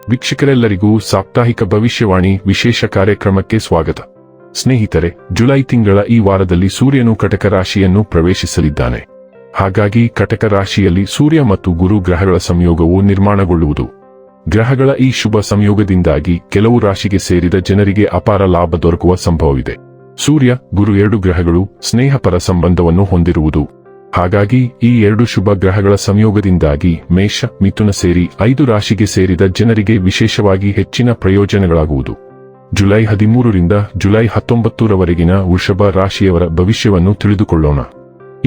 ವೀಕ್ಷಕರೆಲ್ಲರಿಗೂ ಸಾಪ್ತಾಹಿಕ ಭವಿಷ್ಯವಾಣಿ ವಿಶೇಷ ಕಾರ್ಯಕ್ರಮಕ್ಕೆ ಸ್ವಾಗತ. ಸ್ನೇಹಿತರೆ, ಜುಲೈ ತಿಂಗಳ ಈ ವಾರದಲ್ಲಿ ಸೂರ್ಯನು ಕಟಕ ರಾಶಿಯನ್ನು ಪ್ರವೇಶಿಸಲಿದ್ದಾನೆ. ಹಾಗಾಗಿ ಕಟಕ ರಾಶಿಯಲ್ಲಿ ಸೂರ್ಯ ಮತ್ತು ಗುರು ಗ್ರಹಗಳ ಸಂಯೋಗವು ನಿರ್ಮಾಣಗೊಳ್ಳುವುದು. ಗ್ರಹಗಳ ಈ ಶುಭ ಸಂಯೋಗದಿಂದಾಗಿ ಕೆಲವು ರಾಶಿಗೆ ಸೇರಿದ ಜನರಿಗೆ ಅಪಾರ ಲಾಭ ದೊರಕುವ ಸಂಭವವಿದೆ. ಸೂರ್ಯ, ಗುರು ಎರಡು ಗ್ರಹಗಳು ಸ್ನೇಹಪರ ಸಂಬಂಧವನ್ನು ಹೊಂದಿರುವುದು. ಹಾಗಾಗಿ ಈ ಎರಡು ಶುಭ ಗ್ರಹಗಳ ಸಂಯೋಗದಿಂದಾಗಿ ಮೇಷ, ಮಿಥುನ ಸೇರಿ 5 ರಾಶಿಗೆ ಸೇರಿದ ಜನರಿಗೆ ವಿಶೇಷವಾಗಿ ಹೆಚ್ಚಿನ ಪ್ರಯೋಜನಗಳಾಗುವುದು. ಜುಲೈ 13ರಿಂದ ಜುಲೈ 19ರವರೆಗಿನ ವೃಷಭ ರಾಶಿಯವರ ಭವಿಷ್ಯವನ್ನು ತಿಳಿದುಕೊಳ್ಳೋಣ.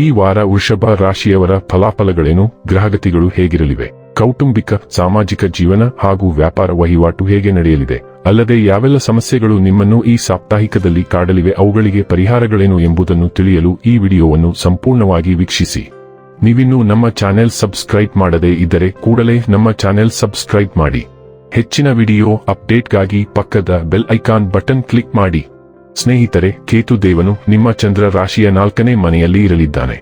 ಈ ವಾರ ವೃಷಭ ರಾಶಿಯವರ ಫಲಾಫಲಗಳೇನು, ಗ್ರಹಗತಿಗಳು ಹೇಗಿರಲಿವೆ, ಕೌಟುಂಬಿಕ, ಸಾಮಾಜಿಕ ಜೀವನ ಹಾಗೂ ವ್ಯಾಪಾರ ವಹಿವಾಟು ಹೇಗೆ ನಡೆಯಲಿದೆ, ಅಲ್ಲದೆ ಯಾವೆಲ್ಲ ಸಮಸ್ಯೆಗಳು ನಿಮ್ಮನ್ನು ಈ ಸಾಪ್ತಾಹಿಕದಲ್ಲಿ ಕಾಡಲಿವೆ, ಅವುಗಳಿಗೆ ಪರಿಹಾರಗಳೇನು ಎಂಬುದನ್ನು ತಿಳಿಯಲು ಈ ವಿಡಿಯೋವನ್ನು ಸಂಪೂರ್ಣವಾಗಿ ವೀಕ್ಷಿಸಿ. ನೀವಿನ್ನೂ ನಮ್ಮ ಚಾನೆಲ್ ಸಬ್ಸ್ಕ್ರೈಬ್ ಮಾಡದೇ ಇದ್ದರೆ ಕೂಡಲೇ ನಮ್ಮ ಚಾನೆಲ್ ಸಬ್ಸ್ಕ್ರೈಬ್ ಮಾಡಿ. ಹೆಚ್ಚಿನ ವಿಡಿಯೋ ಅಪ್ಡೇಟ್ಗಾಗಿ ಪಕ್ಕದ ಬೆಲ್ ಐಕಾನ್ ಬಟನ್ ಕ್ಲಿಕ್ ಮಾಡಿ. ಸ್ನೇಹಿತರೆ, ಕೇತು ದೇವನು ನಿಮ್ಮ ಚಂದ್ರ ರಾಶಿಯ 4ನೇ ಮನೆಯಲ್ಲಿ ಇರಲಿದ್ದಾನೆ.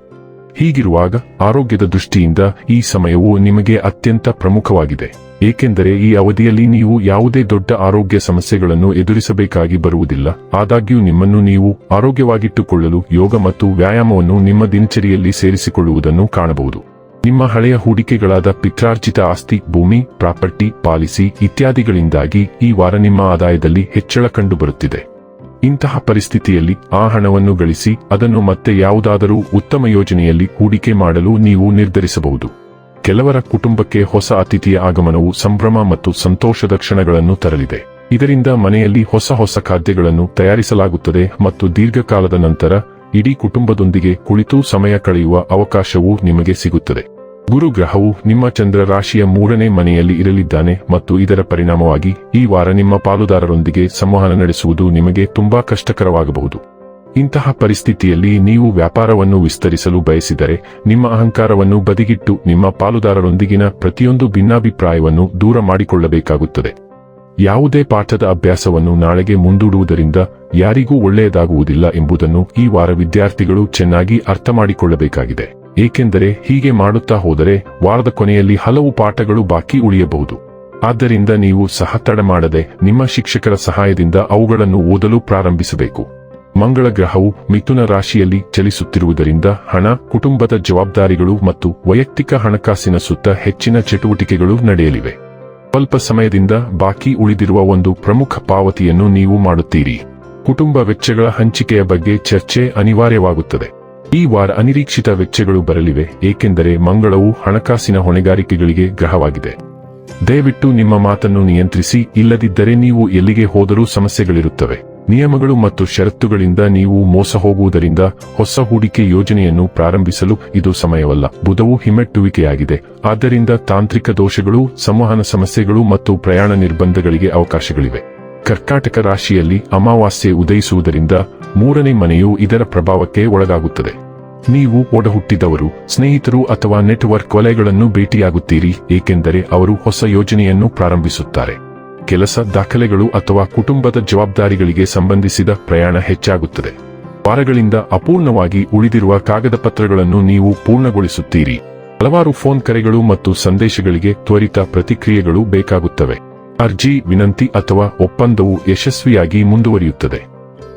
ಹೀಗಿರುವಾಗ ಆರೋಗ್ಯದ ದೃಷ್ಟಿಯಿಂದ ಈ ಸಮಯವು ನಿಮಗೆ ಅತ್ಯಂತ ಪ್ರಮುಖವಾಗಿದೆ. ಏಕೆಂದರೆ ಈ ಅವಧಿಯಲ್ಲಿ ನೀವು ಯಾವುದೇ ದೊಡ್ಡ ಆರೋಗ್ಯ ಸಮಸ್ಯೆಗಳನ್ನು ಎದುರಿಸಬೇಕಾಗಿ ಬರುವುದಿಲ್ಲ. ಆದಾಗ್ಯೂ ನಿಮ್ಮನ್ನು ನೀವು ಆರೋಗ್ಯವಾಗಿಟ್ಟುಕೊಳ್ಳಲು ಯೋಗ ಮತ್ತು ವ್ಯಾಯಾಮವನ್ನು ನಿಮ್ಮ ದಿನಚರಿಯಲ್ಲಿ ಸೇರಿಸಿಕೊಳ್ಳುವುದನ್ನು ಕಾಣಬಹುದು. ನಿಮ್ಮ ಹಳೆಯ ಹೂಡಿಕೆಗಳಾದ ಪಿತ್ರಾರ್ಜಿತ ಆಸ್ತಿ, ಭೂಮಿ, ಪ್ರಾಪರ್ಟಿ, ಪಾಲಿಸಿ ಇತ್ಯಾದಿಗಳಿಂದಾಗಿ ಈ ವಾರ ನಿಮ್ಮ ಆದಾಯದಲ್ಲಿ ಹೆಚ್ಚಳ ಕಂಡುಬರುತ್ತಿದೆ. ಇಂತಹ ಪರಿಸ್ಥಿತಿಯಲ್ಲಿ ಆ ಹಣವನ್ನು ಗಳಿಸಿ ಅದನ್ನು ಮತ್ತೆ ಯಾವುದಾದರೂ ಉತ್ತಮ ಯೋಜನೆಯಲ್ಲಿ ಹೂಡಿಕೆ ಮಾಡಲು ನೀವು ನಿರ್ಧರಿಸಬಹುದು. ಕೆಲವರ ಕುಟುಂಬಕ್ಕೆ ಹೊಸ ಅತಿಥಿಯ ಆಗಮನವು ಸಂಭ್ರಮ ಮತ್ತು ಸಂತೋಷದ ಕ್ಷಣಗಳನ್ನು ತರಲಿದೆ. ಇದರಿಂದ ಮನೆಯಲ್ಲಿ ಹೊಸ ಖಾದ್ಯಗಳನ್ನು ತಯಾರಿಸಲಾಗುತ್ತದೆ ಮತ್ತು ದೀರ್ಘಕಾಲದ ನಂತರ ಇಡೀ ಕುಟುಂಬದೊಂದಿಗೆ ಕುಳಿತು ಸಮಯ ಕಳೆಯುವ ಅವಕಾಶವೂ ನಿಮಗೆ ಸಿಗುತ್ತದೆ. ಗುರು ಗ್ರಹವು ನಿಮ್ಮ ಚಂದ್ರ ರಾಶಿಯ 3ನೇ ಮನೆಯಲ್ಲಿ ಇರಲಿದ್ದಾನೆ ಮತ್ತು ಇದರ ಪರಿಣಾಮವಾಗಿ ಈ ವಾರ ನಿಮ್ಮ ಪಾಲುದಾರರೊಂದಿಗೆ ಸಂವಹನ ನಡೆಸುವುದು ನಿಮಗೆ ತುಂಬಾ ಕಷ್ಟಕರವಾಗಬಹುದು. ಇಂತಹ ಪರಿಸ್ಥಿತಿಯಲ್ಲಿ ನೀವು ವ್ಯಾಪಾರವನ್ನು ವಿಸ್ತರಿಸಲು ಬಯಸಿದರೆ ನಿಮ್ಮ ಅಹಂಕಾರವನ್ನು ಬದಿಗಿಟ್ಟು ನಿಮ್ಮ ಪಾಲುದಾರರೊಂದಿಗಿನ ಪ್ರತಿಯೊಂದು ಭಿನ್ನಾಭಿಪ್ರಾಯವನ್ನು ದೂರ ಮಾಡಿಕೊಳ್ಳಬೇಕಾಗುತ್ತದೆ. ಯಾವುದೇ ಪಾಠದ ಅಭ್ಯಾಸವನ್ನು ನಾಳೆಗೆ ಮುಂದೂಡುವುದರಿಂದ ಯಾರಿಗೂ ಒಳ್ಳೆಯದಾಗುವುದಿಲ್ಲ ಎಂಬುದನ್ನು ಈ ವಾರ ವಿದ್ಯಾರ್ಥಿಗಳು ಚೆನ್ನಾಗಿ ಅರ್ಥಮಾಡಿಕೊಳ್ಳಬೇಕಾಗಿದೆ. ಏಕೆಂದರೆ ಹೀಗೆ ಮಾಡುತ್ತಾ ಹೋದರೆ ವಾರದ ಕೊನೆಯಲ್ಲಿ ಹಲವು ಪಾಠಗಳು ಬಾಕಿ ಉಳಿಯಬಹುದು. ಆದ್ದರಿಂದ ನೀವು ಸಹ ತಡ ಮಾಡದೆ ನಿಮ್ಮ ಶಿಕ್ಷಕರ ಸಹಾಯದಿಂದ ಅವುಗಳನ್ನು ಓದಲು ಪ್ರಾರಂಭಿಸಬೇಕು. ಮಂಗಳ ಗ್ರಹವು ಮಿಥುನ ರಾಶಿಯಲ್ಲಿ ಚಲಿಸುತ್ತಿರುವುದರಿಂದ ಹಣ, ಕುಟುಂಬದ ಜವಾಬ್ದಾರಿಗಳು ಮತ್ತು ವೈಯಕ್ತಿಕ ಹಣಕಾಸಿನ ಸುತ್ತ ಹೆಚ್ಚಿನ ಚಟುವಟಿಕೆಗಳು ನಡೆಯಲಿವೆ. ಸ್ವಲ್ಪ ಸಮಯದಿಂದ ಬಾಕಿ ಉಳಿದಿರುವ ಒಂದು ಪ್ರಮುಖ ಪಾವತಿಯನ್ನು ನೀವು ಮಾಡುತ್ತೀರಿ. ಕುಟುಂಬ ವೆಚ್ಚಗಳ ಹಂಚಿಕೆಯ ಬಗ್ಗೆ ಚರ್ಚೆ ಅನಿವಾರ್ಯವಾಗುತ್ತದೆ. ಈ ವಾರ ಅನಿರೀಕ್ಷಿತ ವೆಚ್ಚಗಳು ಬರಲಿವೆ, ಏಕೆಂದರೆ ಮಂಗಳವು ಹಣಕಾಸಿನ ಹೊಣೆಗಾರಿಕೆಗಳಿಗೆ ಗ್ರಹವಾಗಿದೆ. ದಯವಿಟ್ಟು ನಿಮ್ಮ ಮಾತನ್ನು ನಿಯಂತ್ರಿಸಿ, ಇಲ್ಲದಿದ್ದರೆ ನೀವು ಎಲ್ಲಿಗೆ ಹೋದರೂ ಸಮಸ್ಯೆಗಳಿರುತ್ತವೆ. ನಿಯಮಗಳು ಮತ್ತು ಷರತ್ತುಗಳಿಂದ ನೀವು ಮೋಸ ಹೋಗುವುದರಿಂದ ಹೊಸ ಹೂಡಿಕೆ ಯೋಜನೆಯನ್ನು ಪ್ರಾರಂಭಿಸಲು ಇದು ಸಮಯವಲ್ಲ. ಬುಧವು ಹಿಮ್ಮೆಟ್ಟುವಿಕೆಯಾಗಿದೆ, ಆದ್ದರಿಂದ ತಾಂತ್ರಿಕ ದೋಷಗಳು, ಸಂವಹನ ಸಮಸ್ಯೆಗಳು ಮತ್ತು ಪ್ರಯಾಣ ನಿರ್ಬಂಧಗಳಿಗೆ ಅವಕಾಶಗಳಿವೆ. ಕರ್ಕಾಟಕ ರಾಶಿಯಲ್ಲಿ ಅಮಾವಾಸ್ಯೆ ಉದಯಿಸುವುದರಿಂದ 3ನೇ ಮನೆಯು ಇದರ ಪ್ರಭಾವಕ್ಕೆ ಒಳಗಾಗುತ್ತದೆ. ನೀವು ಒಡಹುಟ್ಟಿದವರು, ಸ್ನೇಹಿತರು ಅಥವಾ ನೆಟ್ವರ್ಕ್ ವಲಯಗಳನ್ನು ಭೇಟಿಯಾಗುತ್ತೀರಿ, ಏಕೆಂದರೆ ಅವರು ಹೊಸ ಯೋಜನೆಯನ್ನು ಪ್ರಾರಂಭಿಸುತ್ತಾರೆ. ಕೆಲಸ, ದಾಖಲೆಗಳು ಅಥವಾ ಕುಟುಂಬದ ಜವಾಬ್ದಾರಿಗಳಿಗೆ ಸಂಬಂಧಿಸಿದ ಪ್ರಯಾಣ ಹೆಚ್ಚಾಗುತ್ತದೆ. ವಾರಗಳಿಂದ ಅಪೂರ್ಣವಾಗಿ ಉಳಿದಿರುವ ಕಾಗದ ಪತ್ರಗಳನ್ನು ನೀವು ಪೂರ್ಣಗೊಳಿಸುತ್ತೀರಿ. ಹಲವಾರು ಫೋನ್ ಕರೆಗಳು ಮತ್ತು ಸಂದೇಶಗಳಿಗೆ ತ್ವರಿತ ಪ್ರತಿಕ್ರಿಯೆಗಳು ಬೇಕಾಗುತ್ತವೆ. ಅರ್ಜಿ, ವಿನಂತಿ ಅಥವಾ ಒಪ್ಪಂದವು ಯಶಸ್ವಿಯಾಗಿ ಮುಂದುವರಿಯುತ್ತದೆ.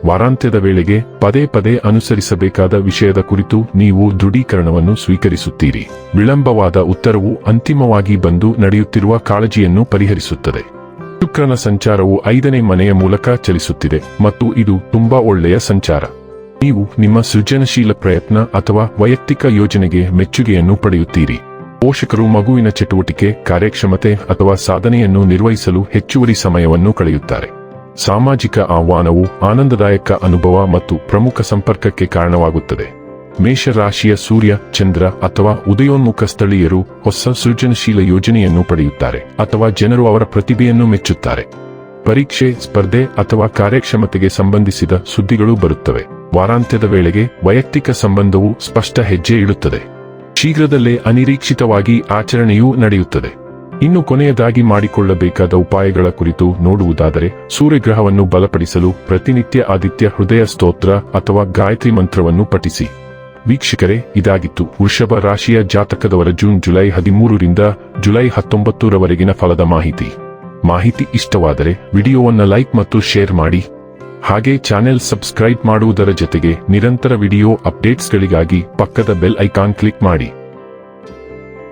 ವಾರಾಂತ್ಯದ ವೇಳೆಗೆ ಪದೇ ಅನುಸರಿಸಬೇಕಾದ ವಿಷಯದ ಕುರಿತು ನೀವು ದೃಢೀಕರಣವನ್ನು ಸ್ವೀಕರಿಸುತ್ತೀರಿ. ವಿಳಂಬವಾದ ಉತ್ತರವು ಅಂತಿಮವಾಗಿ ಬಂದು ನಡೆಯುತ್ತಿರುವ ಕಾಳಜಿಯನ್ನು ಪರಿಹರಿಸುತ್ತದೆ. ಶುಕ್ರನ ಸಂಚಾರವು 5ನೇ ಮನೆಯ ಮೂಲಕ ಚಲಿಸುತ್ತಿದೆ ಮತ್ತು ಇದು ತುಂಬಾ ಒಳ್ಳೆಯ ಸಂಚಾರ. ನೀವು ನಿಮ್ಮ ಸೃಜನಶೀಲ ಪ್ರಯತ್ನ ಅಥವಾ ವೈಯಕ್ತಿಕ ಯೋಜನೆಗೆ ಮೆಚ್ಚುಗೆಯನ್ನು ಪಡೆಯುತ್ತೀರಿ. ಪೋಷಕರು ಮಗುವಿನ ಚಟುವಟಿಕೆ, ಕಾರ್ಯಕ್ಷಮತೆ ಅಥವಾ ಸಾಧನೆಯನ್ನು ನಿರ್ವಹಿಸಲು ಹೆಚ್ಚುವರಿ ಸಮಯವನ್ನು ಕಳೆಯುತ್ತಾರೆ. ಸಾಮಾಜಿಕ ಆಹ್ವಾನವು ಆನಂದದಾಯಕ ಅನುಭವ ಮತ್ತು ಪ್ರಮುಖ ಸಂಪರ್ಕಕ್ಕೆ ಕಾರಣವಾಗುತ್ತದೆ. ಮೇಷರಾಶಿಯ ಸೂರ್ಯ, ಚಂದ್ರ ಅಥವಾ ಉದಯೋನ್ಮುಖ ಸ್ಥಳೀಯರು ಹೊಸ ಸೃಜನಶೀಲ ಯೋಜನೆಯನ್ನು ಪಡೆಯುತ್ತಾರೆ ಅಥವಾ ಜನರು ಅವರ ಪ್ರತಿಭೆಯನ್ನು ಮೆಚ್ಚುತ್ತಾರೆ. ಪರೀಕ್ಷೆ, ಸ್ಪರ್ಧೆ ಅಥವಾ ಕಾರ್ಯಕ್ಷಮತೆಗೆ ಸಂಬಂಧಿಸಿದ ಸುದ್ದಿಗಳು ಬರುತ್ತವೆ. ವಾರಾಂತ್ಯದ ವೇಳೆಗೆ ವೈಯಕ್ತಿಕ ಸಂಬಂಧವು ಸ್ಪಷ್ಟ ಹೆಜ್ಜೆ ಇಡುತ್ತದೆ. ಶೀಘ್ರದಲ್ಲೇ ಅನಿರೀಕ್ಷಿತವಾಗಿ ಆಚರಣೆಯೂ ನಡೆಯುತ್ತದೆ. ಇನ್ನು ಕೊನೆಯದಾಗಿ ಮಾಡಿಕೊಳ್ಳಬೇಕಾದ ಉಪಾಯಗಳ ಕುರಿತು ನೋಡುವುದಾದರೆ, ಸೂರ್ಯಗ್ರಹವನ್ನು ಬಲಪಡಿಸಲು ಪ್ರತಿನಿತ್ಯ ಆದಿತ್ಯ ಹೃದಯ ಸ್ತೋತ್ರ ಅಥವಾ ಗಾಯತ್ರಿ ಮಂತ್ರವನ್ನು ಪಠಿಸಿ. ವೀಕ್ಷಕರೇ, ಇದಾಗಿತ್ತು ವೃಷಭ ರಾಶಿಯ ಜಾತಕದವರ ಜೂನ್ ಜುಲೈ 13ರಿಂದ ಜುಲೈ 19ರವರೆಗಿನ ಫಲದ ಮಾಹಿತಿ. ಮಾಹಿತಿ ಇಷ್ಟವಾದರೆ ವಿಡಿಯೋವನ್ನು ಲೈಕ್ ಮತ್ತು ಶೇರ್ ಮಾಡಿ. ಹಾಗೆ ಚಾನೆಲ್ ಸಬ್ಸ್ಕ್ರೈಬ್ ಮಾಡುವುದರ ಜೊತೆಗೆ ನಿರಂತರ ವಿಡಿಯೋ ಅಪ್ಡೇಟ್ಸ್ಗಳಿಗಾಗಿ ಪಕ್ಕದ ಬೆಲ್ ಐಕಾನ್ ಕ್ಲಿಕ್ ಮಾಡಿ.